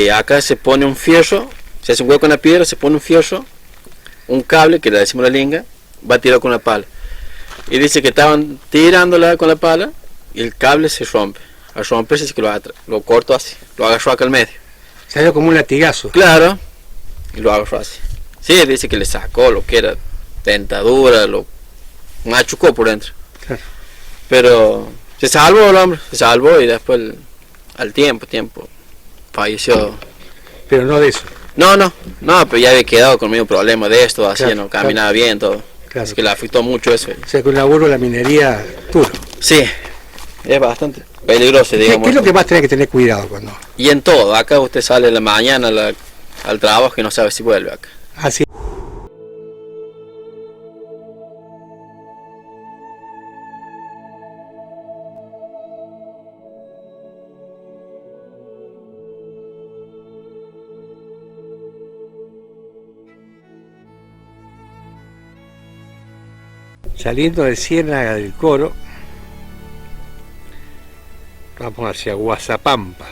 Y acá se pone un fierro, se hace un hueco en la piedra, se pone un fierro, un cable que le decimos la linga, va tirado con la pala. Y dice que estaban tirándola con la pala y el cable se rompe. Al romperse dice que lo cortó así, lo agarró acá al medio. Salió como un latigazo. Claro, y lo agarró así. Sí, dice que le sacó lo que era dentadura, lo machucó por dentro. Claro. Pero se salvó el hombre, se salvó y después al tiempo falleció. Pero no de eso. No, pero ya había quedado con el mismo problema de esto, así Claro, no caminaba bien, todo. Claro. Así que le afectó mucho eso. O sea que un laburo de la minería duro. Sí, es bastante peligroso, digamos. ¿Qué es lo que más tiene que tener cuidado cuando? Y en todo, acá usted sale en la mañana al trabajo y no sabe si vuelve acá. Así. Saliendo de Ciénaga del Coro, vamos hacia Guazapampa.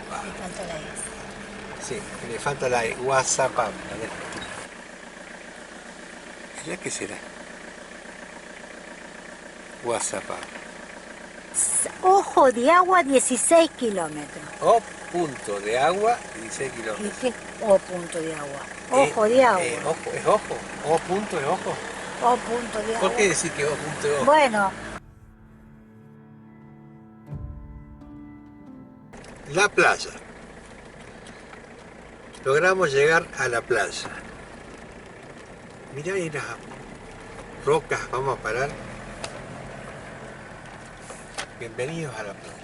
Le falta la S. Sí, le falta la Guazapampa. ¿Qué será? Guazapampa. Ojo de agua, 16 kilómetros. O punto de agua, 16 kilómetros. ¿Y qué O punto de agua? Ojo de agua. Ojo, es ojo. O punto es ojo. O punto de agua. ¿Por qué decir que O punto es ojo? Bueno, La playa. Logramos llegar a la playa. Mirá ahí las rocas, vamos a parar. Bienvenidos a la playa.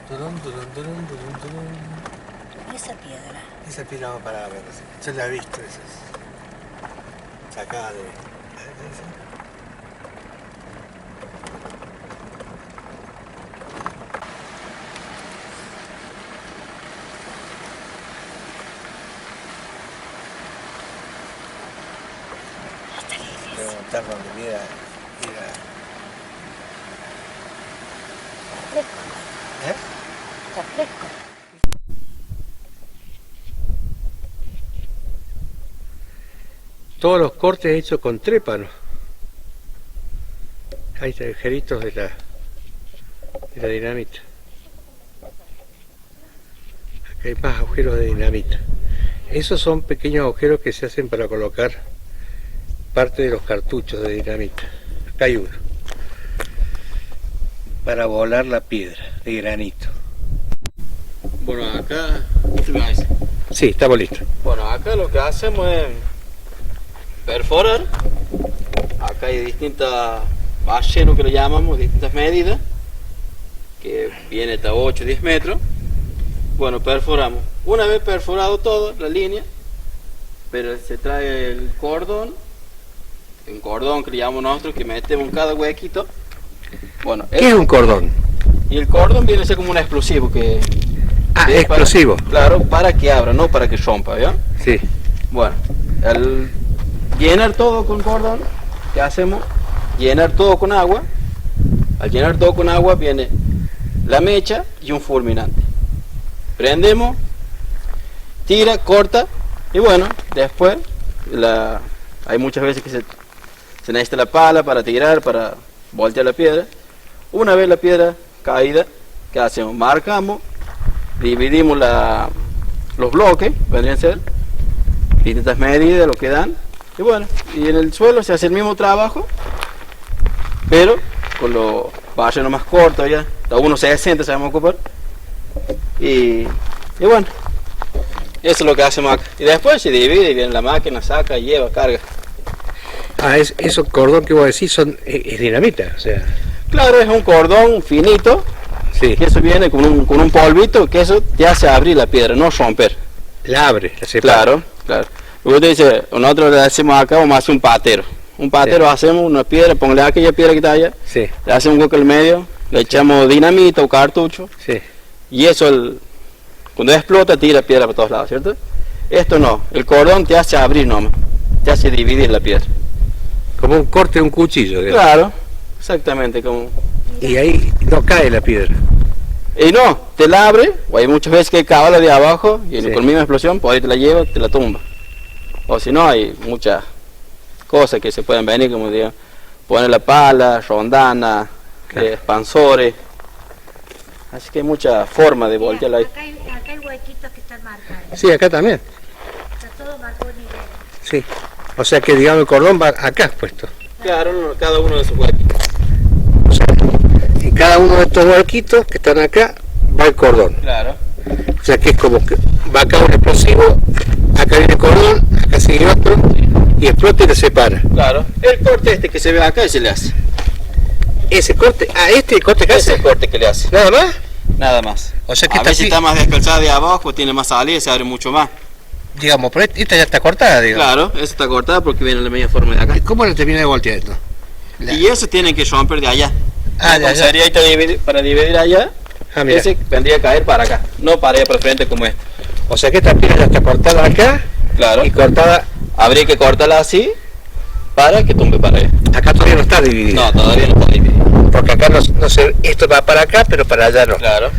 Turun, turun, turun, turun, turun. esa piedra. Esa piedra vamos a parar a ver. Yo la he visto, esas sacadas de... Preguntar donde mira, Fresco. ¿eh? Está fresco. Todos los cortes hechos con trépano. Hay agujeritos de la dinamita. Acá hay más agujeros de dinamita. Esos son pequeños agujeros que se hacen para colocar parte de los cartuchos de dinamita. Acá hay uno. Para volar la piedra de granito. Bueno, acá... ¿Qué me dice? Sí, estamos listos. Bueno, acá lo que hacemos es perforar. Acá hay distintas ballenas que le llamamos, distintas medidas, que viene hasta 8 o 10 metros. Bueno, perforamos. Una vez perforado todo, la línea, pero se trae el cordón, un cordón que le llamamos nosotros, que metemos en cada huequito. Bueno, ¿Qué es un cordón? y el cordón viene a ser como un explosivo que... Ah, es explosivo. Claro, para que abra, no para que rompa, ¿ya? Sí. Bueno, al llenar todo con cordón, ¿qué hacemos? Llenar todo con agua. Al llenar todo con agua viene la mecha y un fulminante. Prendemos, tira, corta y bueno, después hay muchas veces que se necesita la pala para tirar, para voltear la piedra. Una vez la piedra caída, ¿qué hacemos? Marcamos, dividimos los bloques, vendrían a ser distintas medidas, lo que dan, y bueno, y en el suelo se hace el mismo trabajo, pero con los ballenos más cortos ya, hasta 1.60 se vamos a ocupar, y bueno, eso es lo que hacemos acá, y después se divide, y viene la máquina, saca, lleva, carga. Ah, eso cordón que vos decís es dinamita, o sea. Claro, es un cordón finito, Sí. que eso viene con un polvito, que eso te hace abrir la piedra, no romper. La abre, la separa. Claro, claro. Luego te dice, nosotros le decimos acá, vamos a hacer un patero. Un patero, Sí. hacemos una piedra, ponle aquella piedra que está allá, Sí, le hacemos un hueco en el medio, le echamos dinamita o cartucho, sí. y eso, cuando explota, tira piedra por todos lados, ¿cierto? Esto no, el cordón te hace abrir nomás, te hace dividir la piedra. Como un corte de un cuchillo, digamos. Claro, exactamente como... Y ahí no cae la piedra. Y no, te la abre, o hay muchas veces que cava de abajo y Sí. con la misma explosión, por ahí te la lleva, te la tumba. O si no, hay muchas cosas que se pueden venir, como digo, poner la pala, rondana, Claro. expansores. Así que hay muchas formas de voltearla ahí. Acá hay huequitos que están marcados. Sí, acá también. Está todo marcado nivel. Sí. O sea que, digamos, el cordón va acá puesto. Claro, cada uno de sus huequitos. O sea, en cada uno de estos huequitos que están acá va el cordón. Claro. O sea que es como que va acá un explosivo, acá viene el cordón, acá sigue otro, y explota y te separa. Claro. El corte este que se ve acá, ese le hace. Ese corte, este el corte que Ese es hace. el corte que le hace. Nada más. Nada más. O sea que A esta veces está más descalzada de abajo, tiene más salida, se abre mucho más. digamos, pero esta ya está cortada, digamos. Claro, esa está cortada porque viene la misma forma de acá. ¿Y cómo la termina de voltear esto? Y eso tienen que romper de allá. Ah, ya, ya. Sería para dividir allá, Ah, mira. ese vendría a caer para acá, no para allá para frente como este. O sea que esta piedra ya está cortada acá Claro. y cortada Habría que cortarla así para que tumbe para allá. acá, todavía no está dividida. No, todavía no puede dividir. Porque acá no se, esto va para acá, pero para allá no. Claro,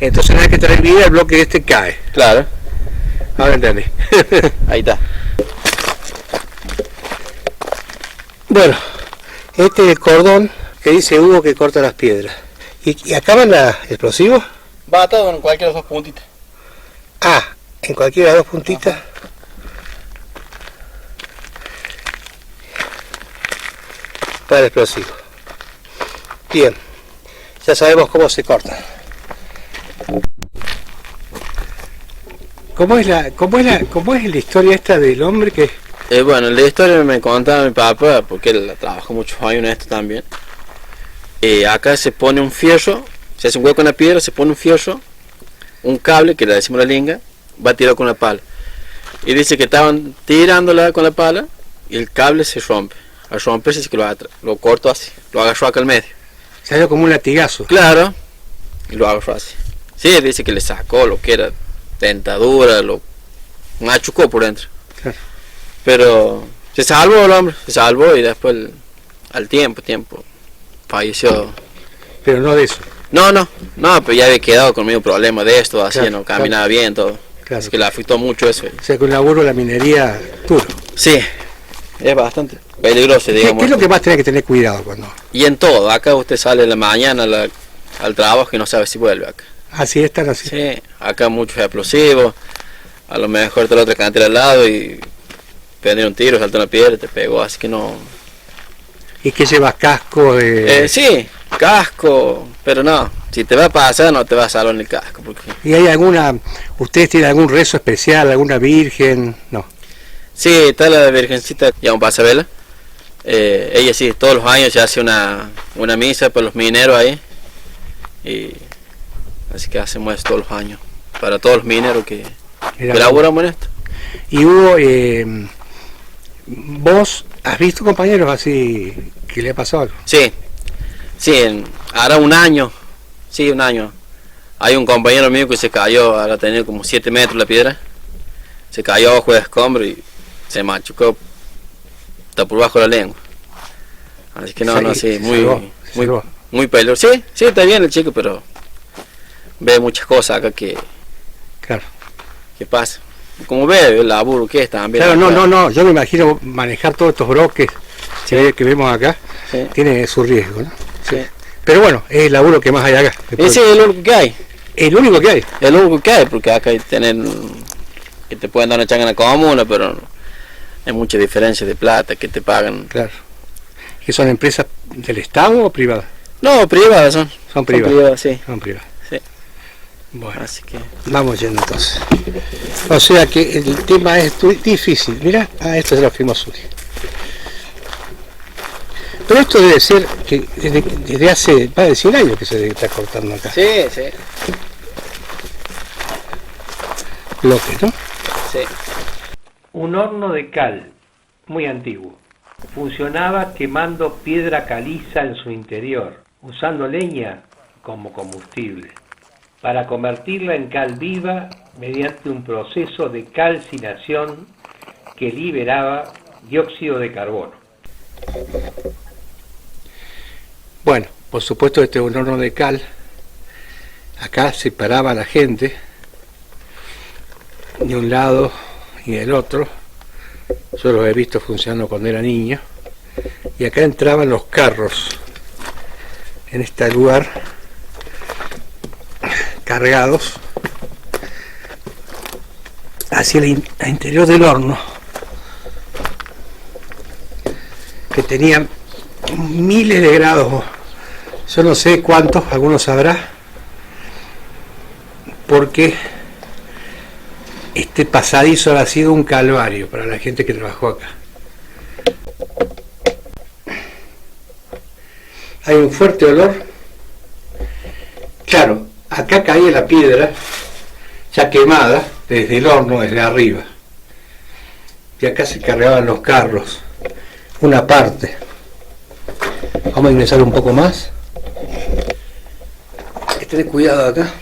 Entonces una vez que está dividida, el bloque este cae. claro. Ahora entendí. Ahí está. Bueno, este es el cordón que dice Hugo que corta las piedras. ¿Y acaban los explosivos? Va atado en cualquiera de las dos puntitas. Ah, en cualquiera de las dos puntitas. Para el explosivo. Bien, ya sabemos cómo se corta. ¿Cómo es la historia esta del hombre que... Bueno, la historia me contaba mi papá, porque él trabajó muchos años en esto también. Acá se pone un fierro, se hace un hueco en la piedra, se pone un fierro, un cable, que le decimos la linga, va tirado con la pala. Y dice que estaban tirándola con la pala y el cable se rompe. Al romperse dice que lo cortó así, lo agarró acá al medio. Se dio como un latigazo? Claro, y lo agarró así. Sí, dice que le sacó lo que era dentadura, lo machucó por dentro. Claro. Pero se salvó el hombre, se salvó y después al tiempo falleció. Pero no de eso. No, pero ya había quedado con medio problema de esto, así, Claro, no caminaba bien, todo. Claro. Así que le afectó mucho eso. O sea que un laburo de la minería duro. Sí, es bastante peligroso, ¿Qué digamos. es lo que más tiene que tener cuidado cuando... Y en todo, acá usted sale en la mañana al trabajo y no sabe si vuelve acá. Así están así. Sí, acá muchos explosivos, a lo mejor está la otra cantera al lado y prende un tiro, salta una piedra y te pegó, así que no... ¿Y qué llevas? ¿Casco de...? Sí, casco, pero no, si te va a pasar no te va a salvar en el casco. Porque... ¿Y hay alguna... ¿Ustedes tienen algún rezo especial, alguna virgen? No. Sí, está la Virgencita, ya un pasabela. Ella sí, todos los años se hace una misa por los mineros ahí. Y así que hacemos eso todos los años, para todos los mineros que Mira, laburamos en esto. Y Hugo, ¿vos has visto compañeros así que le ha pasado algo? Sí, hará un año, sí, un año. Hay un compañero mío que se cayó, ahora tenía como 7 metros la piedra. Se cayó bajo el escombro y se machucó hasta por bajo la lengua. Así que Se salvó. muy peligroso. Sí, está bien el chico, pero ve muchas cosas acá que Claro. pasa. Como ve el laburo que es también. Claro, acá. no, yo me imagino manejar todos estos bloques que vemos acá, Sí. tiene su riesgo, ¿no? Sí. Pero bueno, es el laburo que más hay acá. Ese es el único que hay. El único que hay. El único que hay, porque acá hay que te pueden dar una changa en la comuna, pero hay mucha diferencia de plata que te pagan. Claro. ¿Que son empresas del Estado o privadas? No, privadas son. Son privadas. Sí. Son privadas. Sí. Bueno, Así que. vamos yendo entonces. O sea que el tema es difícil. Mira, esto es lo que hemos subido. Pero esto debe ser que desde hace más de 100 años que se está cortando acá. Sí. Bloques, ¿no? Sí. Un horno de cal, muy antiguo. Funcionaba quemando piedra caliza en su interior, usando leña como combustible, para convertirla en cal viva mediante un proceso de calcinación que liberaba dióxido de carbono. Bueno, por supuesto este es un horno de cal. Acá se paraba la gente de un lado y del otro. Yo los he visto funcionando cuando era niño. Y acá entraban los carros en este lugar cargados hacia el interior del horno, que tenía miles de grados. Yo no sé cuántos, algunos sabrá, porque este pasadizo ha sido un calvario para la gente que trabajó acá. Hay un fuerte olor. Claro, acá caía la piedra ya quemada desde el horno, desde arriba. Y acá se cargaban los carros, una parte. Vamos a ingresar un poco más. Hay que tener cuidado acá.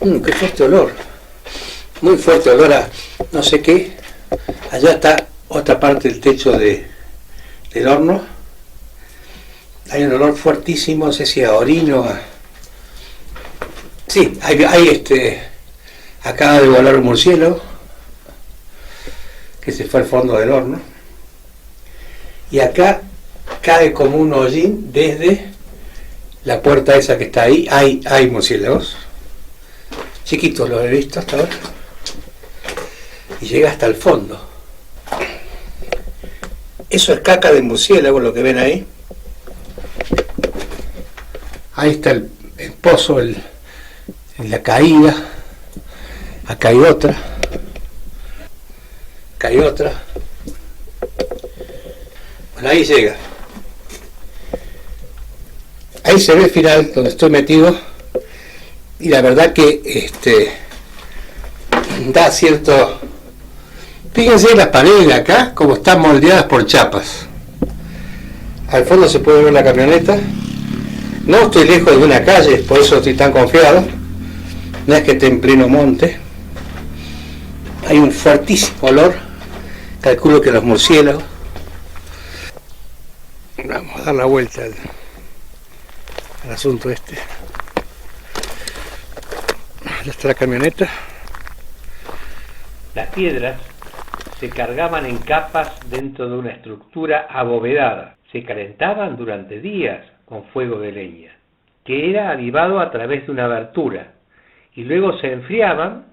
Qué fuerte olor. Muy fuerte olor a no sé qué. Allá está otra parte del techo del horno. Hay un olor fuertísimo, no sé si a orino, sí, acaba de volar un murciélago que se fue al fondo del horno. Y acá cae como un hollín desde la puerta esa que está ahí. Hay murciélagos. Chiquitos los he visto hasta ahora. Y llega hasta el fondo. Eso es caca de murciélago, lo que ven ahí. Ahí está el pozo, en la caída. Acá hay otra. Acá hay otra. Bueno, ahí llega. Ahí se ve el final donde estoy metido. Y la verdad que da cierto... Fíjense las paredes de acá como están moldeadas por chapas. Al fondo se puede ver la camioneta. No estoy lejos de una calle, por eso estoy tan confiado. No es que esté en pleno monte. Hay un fuertísimo olor. Calculo que los murciélagos. Vamos a dar la vuelta al asunto este. Ya está la camioneta. Las piedras se cargaban en capas dentro de una estructura abovedada. Se calentaban durante días con fuego de leña, que era avivado a través de una abertura, y luego se enfriaban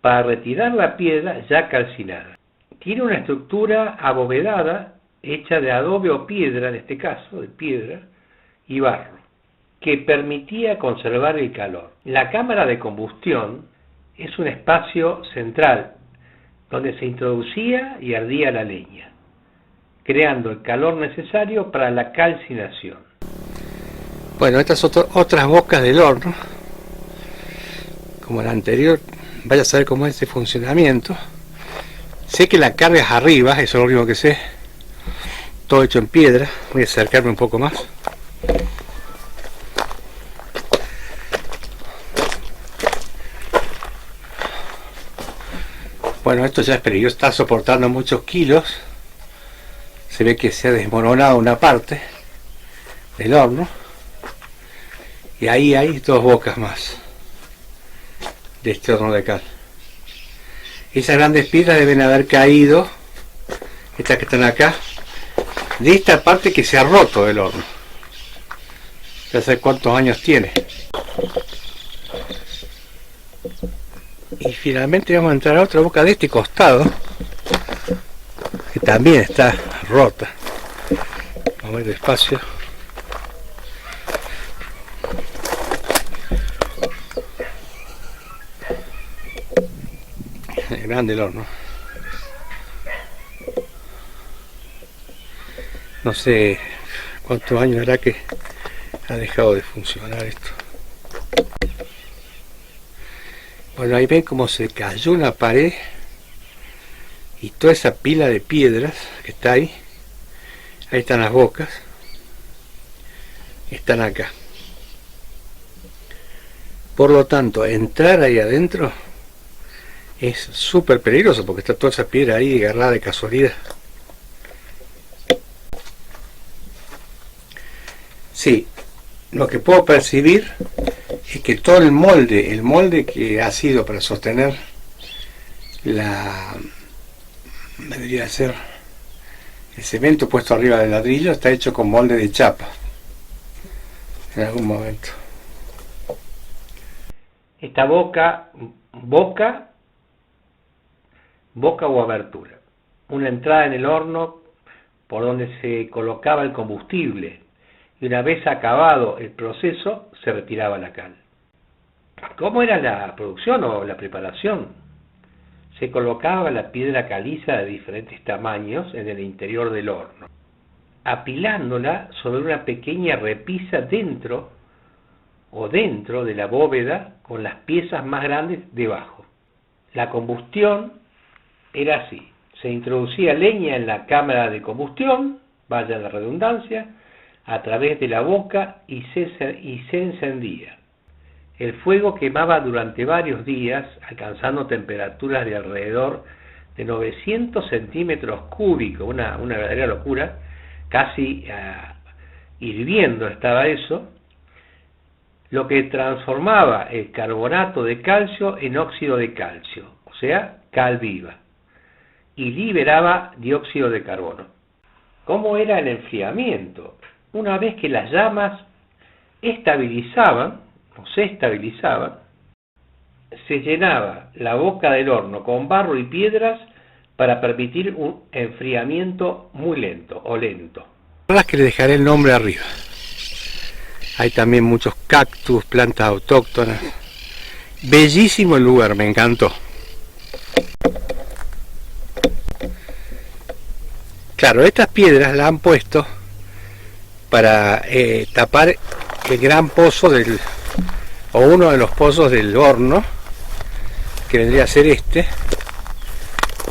para retirar la piedra ya calcinada. Tiene una estructura abovedada hecha de adobe o piedra, en este caso, de piedra y barro, que permitía conservar el calor. La cámara de combustión es un espacio central donde se introducía y ardía la leña, creando el calor necesario para la calcinación. Bueno, estas son otras bocas del horno, como la anterior. Vaya a saber cómo es ese funcionamiento. Sé que la carga es arriba, eso es lo único que sé. Todo hecho en piedra. Voy a acercarme un poco más. Bueno, esto ya es peligroso, está soportando muchos kilos. Se ve que se ha desmoronado una parte del horno. Y ahí hay dos bocas más de este horno de cal. Esas grandes piedras deben haber caído, estas que están acá, de esta parte que se ha roto del horno. Ya sé cuántos años tiene. Y finalmente vamos a entrar a otra boca de este costado, que también está rota. Vamos a ver despacio. Es grande el horno. No sé cuántos años hará que ha dejado de funcionar esto. Bueno, ahí ven cómo se cayó una pared y toda esa pila de piedras que está ahí. Ahí están las bocas. Están acá. Por lo tanto, entrar ahí adentro es súper peligroso porque está toda esa piedra ahí agarrada de casualidad. Sí, lo que puedo percibir es que todo el molde que ha sido para sostener debería ser el cemento puesto arriba del ladrillo, está hecho con molde de chapa en algún momento. Esta boca o abertura, una entrada en el horno por donde se colocaba el combustible, y una vez acabado el proceso se retiraba la cal. ¿Cómo era la producción o la preparación? Se colocaba la piedra caliza de diferentes tamaños en el interior del horno, apilándola sobre una pequeña repisa dentro de la bóveda con las piezas más grandes debajo. La combustión era así: se introducía leña en la cámara de combustión, vaya la redundancia, a través de la boca y se encendía. El fuego quemaba durante varios días, alcanzando temperaturas de alrededor de 900 centímetros cúbicos, una verdadera locura, casi hirviendo estaba eso, lo que transformaba el carbonato de calcio en óxido de calcio, o sea, cal viva, y liberaba dióxido de carbono. ¿Cómo era el enfriamiento? Una vez que las llamas se estabilizaban, se llenaba la boca del horno con barro y piedras para permitir un enfriamiento muy lento o lento. Las que le dejaré el nombre arriba. Hay también muchos cactus, plantas autóctonas. Bellísimo el lugar, me encantó. Claro, estas piedras las han puesto para tapar el gran pozo o uno de los pozos del horno, que vendría a ser este,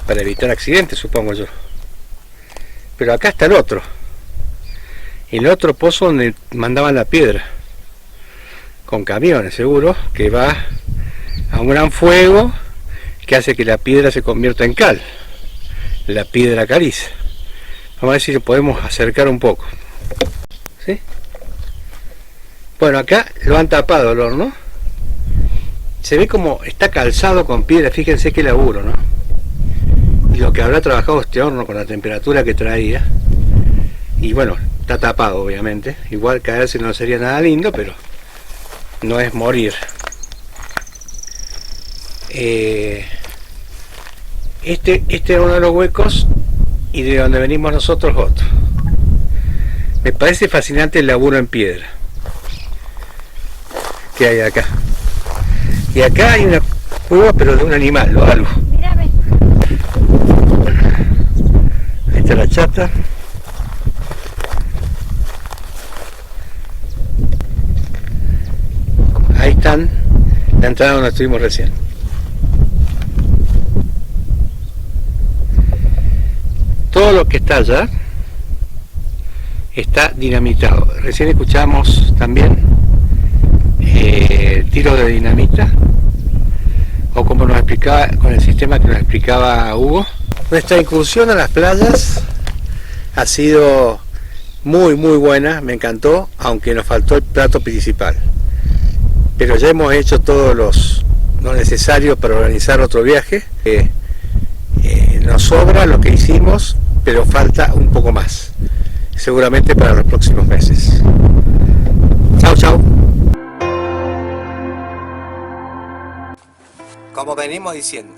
para evitar accidentes, supongo yo. Pero acá está el otro pozo donde mandaban la piedra, con camiones seguro, que va a un gran fuego que hace que la piedra se convierta en cal, la piedra caliza. Vamos a ver si lo podemos acercar un poco. ¿Sí? Bueno, acá lo han tapado el horno. Se ve como está calzado con piedra, fíjense qué laburo, ¿no? Y lo que habrá trabajado este horno con la temperatura que traía. Y bueno, está tapado obviamente. Igual caerse no sería nada lindo, pero no es morir. Este era uno de los huecos, y de donde venimos nosotros otro. Me parece fascinante el laburo en piedra que hay acá. Y acá hay una cueva, pero de un animal, los algo. Ahí está la chata. Ahí están, la entrada donde estuvimos recién. Todo lo que está allá está dinamitado. Recién escuchamos también tiros de dinamita, o como nos explicaba, con el sistema que nos explicaba Hugo. Nuestra incursión a las playas ha sido muy buena, me encantó, aunque nos faltó el plato principal. Pero ya hemos hecho todo lo necesario para organizar otro viaje. Nos sobra lo que hicimos, pero falta un poco más, seguramente para los próximos meses. Chao, chao. Como venimos diciendo,